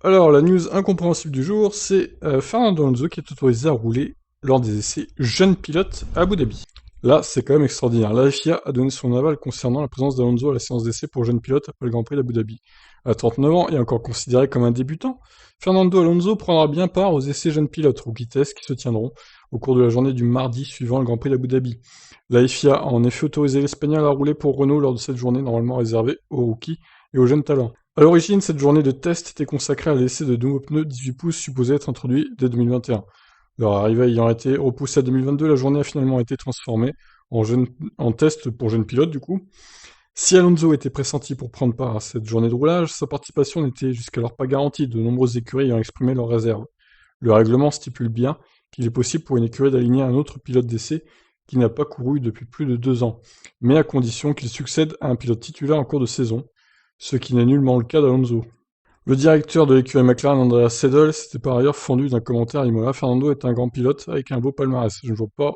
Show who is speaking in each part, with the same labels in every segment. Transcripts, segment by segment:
Speaker 1: Alors, la news incompréhensible du jour, c'est Fernando Alonso qui est autorisé à rouler lors des essais jeunes pilotes à Abu Dhabi. Là, c'est quand même extraordinaire. La FIA a donné son aval concernant la présence d'Alonso à la séance d'essai pour jeunes pilotes après le Grand Prix d'Abu Dhabi. À 39 ans et encore considéré comme un débutant, Fernando Alonso prendra bien part aux essais jeunes pilotes rookie test qui se tiendront au cours de la journée du mardi suivant le Grand Prix d'Abu Dhabi. La FIA a en effet autorisé l'Espagnol à rouler pour Renault lors de cette journée normalement réservée aux rookies et aux jeunes talents. À l'origine, cette journée de test était consacrée à l'essai de nouveaux pneus 18 pouces supposés être introduits dès 2021. Leur arrivée ayant été repoussée à 2022, la journée a finalement été transformée en test pour jeunes pilotes du coup. Si Alonso était pressenti pour prendre part à cette journée de roulage, sa participation n'était jusqu'alors pas garantie, de nombreuses écuries ayant exprimé leur réserve. Le règlement stipule bien qu'il est possible pour une écurie d'aligner un autre pilote d'essai qui n'a pas couru depuis plus de 2 ans, mais à condition qu'il succède à un pilote titulaire en cours de saison, ce qui n'est nullement le cas d'Alonso. Le directeur de l'écurie McLaren, Andreas Seidel, s'était par ailleurs fendu d'un commentaire à Imola. Fernando est un grand pilote avec un beau palmarès. Je ne vois pas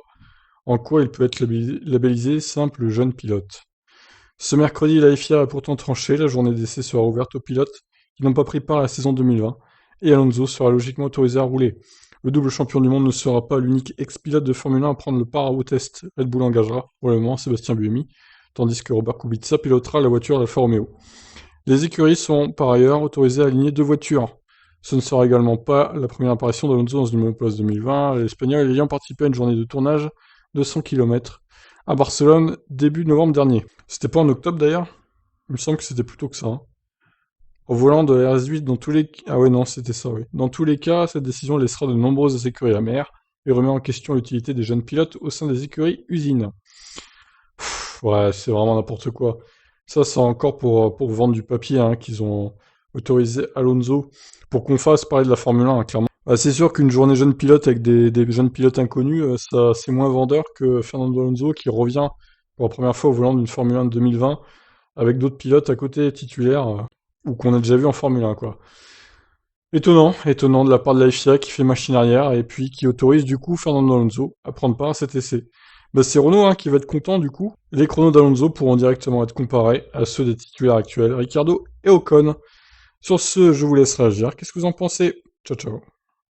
Speaker 1: en quoi il peut être labellisé simple jeune pilote. Ce mercredi, la FIA a pourtant tranché. La journée d'essai sera ouverte aux pilotes qui n'ont pas pris part à la saison 2020 et Alonso sera logiquement autorisé à rouler. Le double champion du monde ne sera pas l'unique ex-pilote de Formule 1 à prendre le part au test. Red Bull engagera probablement Sébastien Buemi, tandis que Robert Kubica pilotera la voiture d'Alfa Romeo. Les écuries sont par ailleurs autorisées à aligner 2 voitures. Ce ne sera également pas la première apparition d'Alonso dans une monoplace 2020, l'Espagnol ayant participé à une journée de tournage de 100 km à Barcelone début novembre dernier. C'était pas en octobre d'ailleurs? Il me semble que c'était plutôt que ça. Hein. Au volant de la RS8, dans tous les... Ah ouais, non, c'était ça, oui. Dans tous les cas, cette décision laissera de nombreuses écuries amères et remet en question l'utilité des jeunes pilotes au sein des écuries usines. Ouais, c'est vraiment n'importe quoi. Ça, c'est encore pour vendre du papier hein, qu'ils ont autorisé Alonso pour qu'on fasse parler de la Formule 1, hein, clairement. Bah, c'est sûr qu'une journée jeune pilote avec des jeunes pilotes inconnus, ça, c'est moins vendeur que Fernando Alonso qui revient pour la première fois au volant d'une Formule 1 de 2020 avec d'autres pilotes à côté titulaires ou qu'on a déjà vu en Formule 1, quoi. Étonnant, étonnant de la part de la FIA qui fait machine arrière et puis qui autorise du coup Fernando Alonso à prendre part à cet essai. Bah, c'est Renault hein, qui va être content du coup. Les chronos d'Alonso pourront directement être comparés à ceux des titulaires actuels, Ricardo et Ocon. Sur ce, je vous laisse réagir. Qu'est-ce que vous en pensez? Ciao ciao.